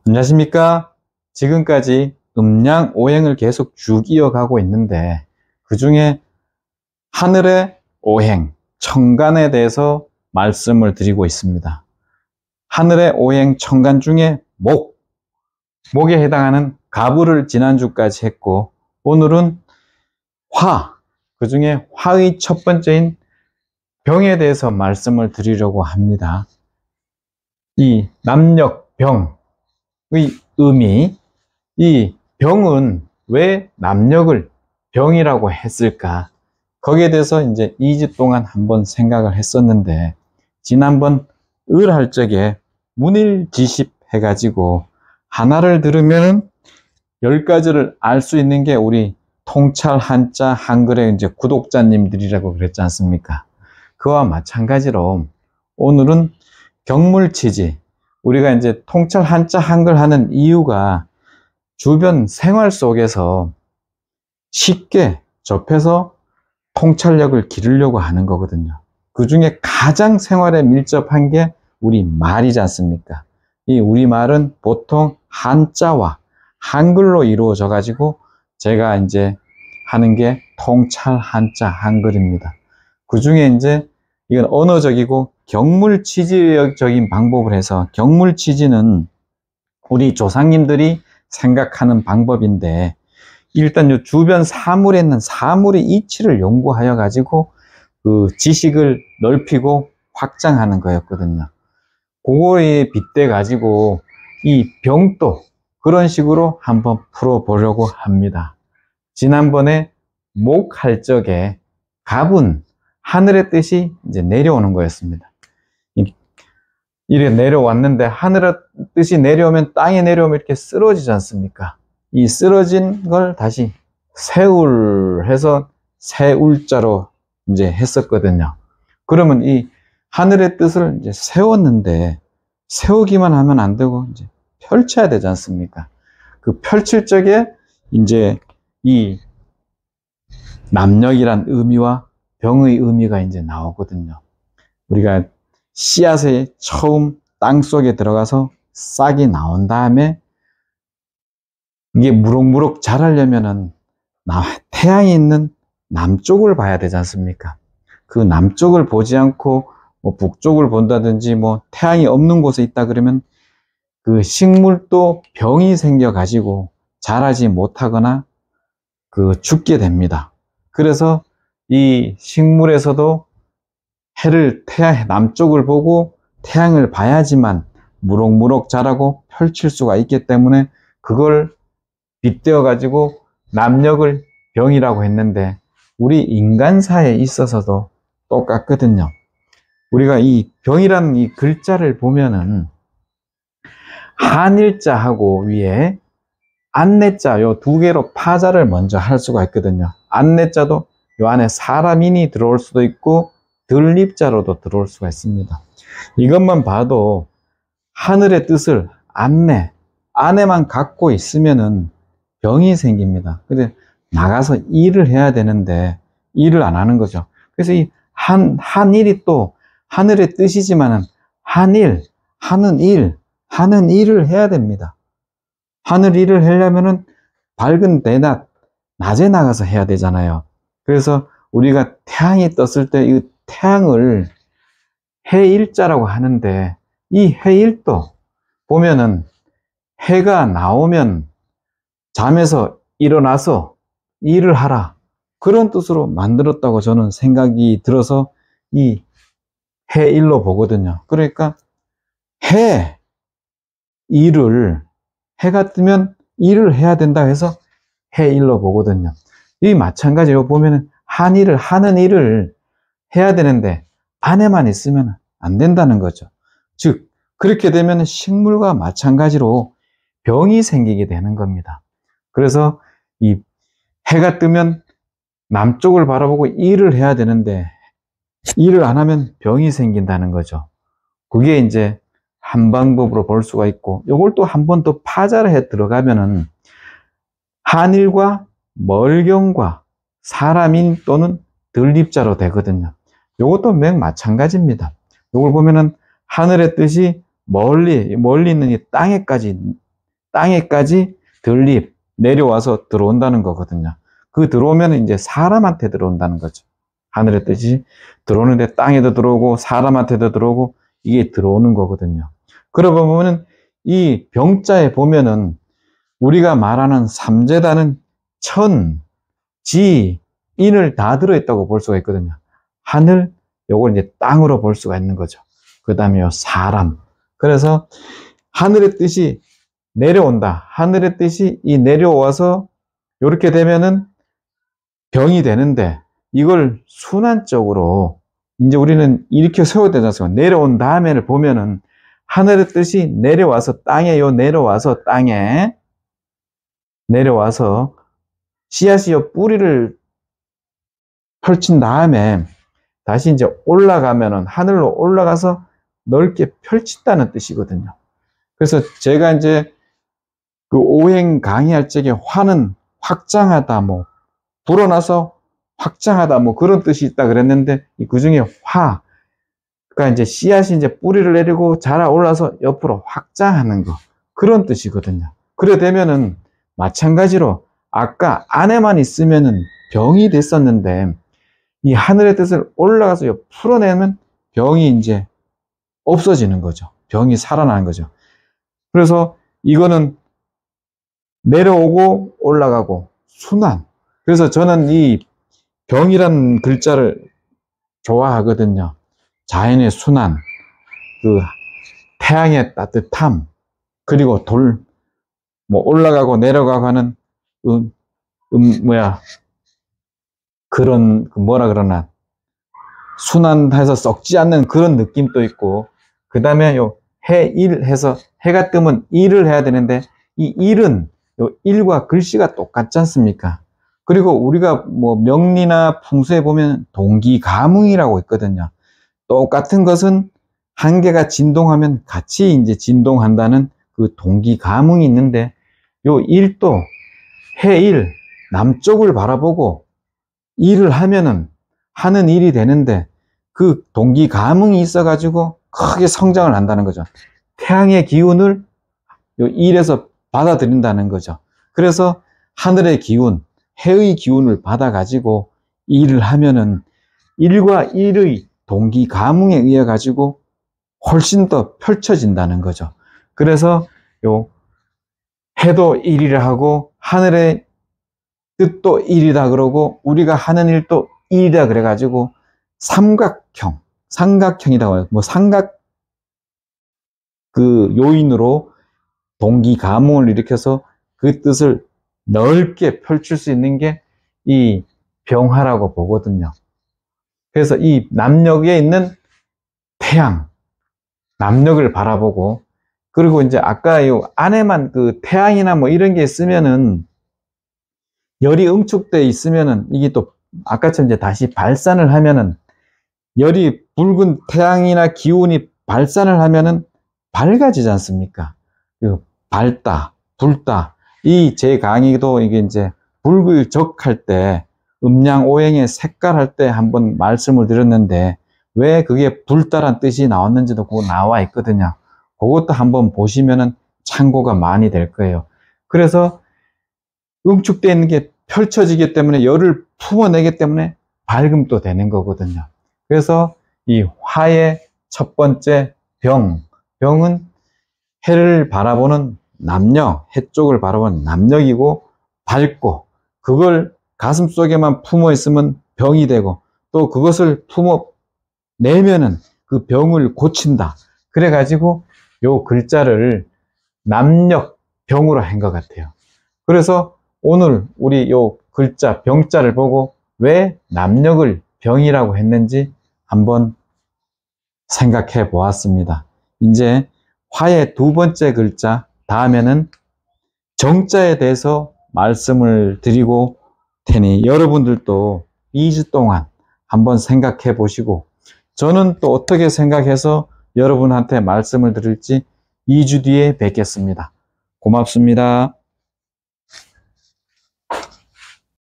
안녕하십니까. 지금까지 음양오행을 계속 쭉 이어가고 있는데 그 중에 하늘의 오행, 천간에 대해서 말씀을 드리고 있습니다. 하늘의 오행 천간 중에 목에 해당하는 가부를 지난주까지 했고, 오늘은 화, 그 중에 화의 첫 번째인 병에 대해서 말씀을 드리려고 합니다. 이 남력병의 의미, 이 병은 왜 남력을 병이라고 했을까? 거기에 대해서 이제 2주 동안 한번 생각을 했었는데, 지난번 을 할 적에 문일지십 해가지고 하나를 들으면 10가지를 알 수 있는 게 우리 통찰 한자 한글의 이제 구독자님들이라고 그랬지 않습니까? 그와 마찬가지로 오늘은 경물치지, 우리가 이제 통찰 한자 한글 하는 이유가 주변 생활 속에서 쉽게 접해서 통찰력을 기르려고 하는 거거든요. 그 중에 가장 생활에 밀접한 게 우리 말이지 않습니까? 이 우리말은 보통 한자와 한글로 이루어져 가지고 제가 이제 하는 게 통찰 한자 한글입니다. 그 중에 이제 이건 언어적이고 경물치지적인 방법을 해서, 경물치지는 우리 조상님들이 생각하는 방법인데, 일단 이 주변 사물에 있는 사물의 이치를 연구하여 가지고 그 지식을 넓히고 확장하는 거였거든요. 그거에 빗대 가지고 이 병도 그런 식으로 한번 풀어보려고 합니다. 지난번에 목할 적에 갑은 하늘의 뜻이 이제 내려오는 거였습니다. 이렇게 내려왔는데 하늘의 뜻이 내려오면, 땅에 내려오면 이렇게 쓰러지지 않습니까? 이 쓰러진 걸 다시 세울 해서 세울자로 이제 했었거든요. 그러면 이 하늘의 뜻을 이제 세웠는데, 세우기만 하면 안 되고 이제 펼쳐야 되지 않습니까? 그 펼칠 적에 이제 이 남력이란 의미와 병의 의미가 이제 나오거든요. 우리가 씨앗이 처음 땅 속에 들어가서 싹이 나온 다음에 이게 무럭무럭 자라려면은 태양이 있는 남쪽을 봐야 되지 않습니까? 그 남쪽을 보지 않고 뭐 북쪽을 본다든지 뭐 태양이 없는 곳에 있다 그러면 그 식물도 병이 생겨 가지고 자라지 못하거나 그 죽게 됩니다. 그래서 이 식물에서도 태양 남쪽을 보고 태양을 봐야지만 무럭무럭 자라고 펼칠 수가 있기 때문에 그걸 빗대어 가지고 남력을 병이라고 했는데, 우리 인간사에 있어서도 똑같거든요. 우리가 이 병이라는 이 글자를 보면은 한일자하고 위에 안내자 요 두 개로 파자를 먼저 할 수가 있거든요. 안내자도 요 안에 사람인이 들어올 수도 있고 들립자로도 들어올 수가 있습니다. 이것만 봐도 하늘의 뜻을 안에만 갖고 있으면은 병이 생깁니다. 근데 나가서 일을 해야 되는데 일을 안 하는 거죠. 그래서 이 한일이 또 하늘의 뜻이지만은 하는 일을 해야 됩니다. 하늘 일을 하려면은 밝은 대낮, 낮에 나가서 해야 되잖아요. 그래서 우리가 태양이 떴을 때 이 태양을 해일자라고 하는데, 이 해일도 보면은 해가 나오면 잠에서 일어나서 일을 하라, 그런 뜻으로 만들었다고 저는 생각이 들어서 이 해일로 보거든요. 그러니까 해가 뜨면 일을 해야 된다 해서 해일로 보거든요. 이 마찬가지로 보면은 하는 일을 해야 되는데 안에만 있으면 안 된다는 거죠. 즉 그렇게 되면 식물과 마찬가지로 병이 생기게 되는 겁니다. 그래서 이 해가 뜨면 남쪽을 바라보고 일을 해야 되는데 일을 안 하면 병이 생긴다는 거죠. 그게 이제 한 방법으로 볼 수가 있고, 요걸 또 한 번 더 파자를 해 들어가면은 한일과 멀경과 사람인 또는 들립자로 되거든요. 요것도 맨 마찬가지입니다. 이걸 보면은 하늘의 뜻이 멀리 있는 이 땅에까지 들립, 내려와서 들어온다는 거거든요. 그 들어오면 이제 사람한테 들어온다는 거죠. 하늘의 뜻이 들어오는데 땅에도 들어오고 사람한테도 들어오고 이게 들어오는 거거든요. 그러고 보면은 이 병자에 보면은 우리가 말하는 삼재다는 천, 지, 인을 다 들어있다고 볼 수가 있거든요. 하늘, 요걸 이제 땅으로 볼 수가 있는 거죠. 그 다음에 요 사람. 그래서 하늘의 뜻이 내려온다. 하늘의 뜻이 이 내려와서 이렇게 되면은 병이 되는데 이걸 순환적으로 이제 우리는 이렇게 세워야 되지 않습니까? 내려온 다음에를 보면은 하늘의 뜻이 내려와서 땅에 내려와서 땅에 내려와서 씨앗이 뿌리를 펼친 다음에 다시 이제 올라가면은 하늘로 올라가서 넓게 펼친다는 뜻이거든요. 그래서 제가 이제 그 오행 강의할 적에 화는 확장하다, 뭐 불어나서 확장하다, 뭐 그런 뜻이 있다 그랬는데 그 중에 화, 그러니까 이제 씨앗이 이제 뿌리를 내리고 자라 올라서 옆으로 확장하는 거, 그런 뜻이거든요. 그래 되면은 마찬가지로 아까 안에만 있으면은 병이 됐었는데 이 하늘의 뜻을 올라가서 풀어내면 병이 이제 없어지는 거죠. 병이 살아나는 거죠. 그래서 이거는 내려오고 올라가고 순환. 그래서 저는 이 병이라는 글자를 좋아하거든요. 자연의 순환, 그 태양의 따뜻함, 그리고 뭐 올라가고 내려가고 하는 그런 뭐라 그러나 순환해서 썩지 않는 그런 느낌도 있고, 그 다음에 요 해일 해서 해가 뜨면 일을 해야 되는데 이 일은 요 일과 글씨가 똑같지 않습니까? 그리고 우리가 뭐 명리나 풍수에 보면 동기가뭉이라고 있거든요. 똑같은 것은 한 개가 진동하면 같이 이제 진동한다는 그 동기가뭉이 있는데 요 일도 해일 남쪽을 바라보고 일을 하면은 하는 일이 되는데 그 동기가뭉이 있어가지고 크게 성장을 한다는 거죠. 태양의 기운을 요 일에서 받아들인다는 거죠. 그래서 하늘의 기운, 해의 기운을 받아가지고 일을 하면은 일과 일의 동기가뭉에 의해 가지고 훨씬 더 펼쳐진다는 거죠. 그래서 요 해도 일이라 하고 하늘의 뜻도 일이다 그러고 우리가 하는 일도 일이다 그래가지고 삼각형이라고 해요. 뭐 삼각 그 요인으로 동기가뭉을 일으켜서 그 뜻을 넓게 펼칠 수 있는 게 이 병화라고 보거든요. 그래서 이 남녘에 있는 태양, 남녘을 바라보고, 그리고 이제 아까 이 안에만 그 태양이나 뭐 이런 게 있으면은 열이 응축돼 있으면은 이게 또 아까처럼 이제 다시 발산을 하면은 열이 붉은 태양이나 기운이 발산을 하면은 밝아지지 않습니까? 그 밝다, 붉다. 이 제 강의도 이게 이제 불글적할 때 음양오행의 색깔 할 때 한번 말씀을 드렸는데 왜 그게 붉다란 뜻이 나왔는지도 그거 나와 있거든요. 그것도 한번 보시면은 참고가 많이 될 거예요. 그래서 응축되어 있는 게 펼쳐지기 때문에 열을 품어내기 때문에 밝음도 되는 거거든요. 그래서 이 화의 첫 번째 병은 해를 바라보는 남녘, 해 쪽을 바라보는 남녘이고 밝고 그걸 가슴 속에만 품어 있으면 병이 되고 또 그것을 품어 내면은 그 병을 고친다. 그래가지고 요 글자를 남녘병으로 한 것 같아요. 그래서 오늘 우리 요 글자 병자를 보고 왜 남녘을 병이라고 했는지 한번 생각해 보았습니다. 이제 화의 두 번째 글자 다음에는 정자에 대해서 말씀을 드리고 테니 여러분들도 2주 동안 한번 생각해 보시고 저는 또 어떻게 생각해서 여러분한테 말씀을 드릴지 2주 뒤에 뵙겠습니다. 고맙습니다.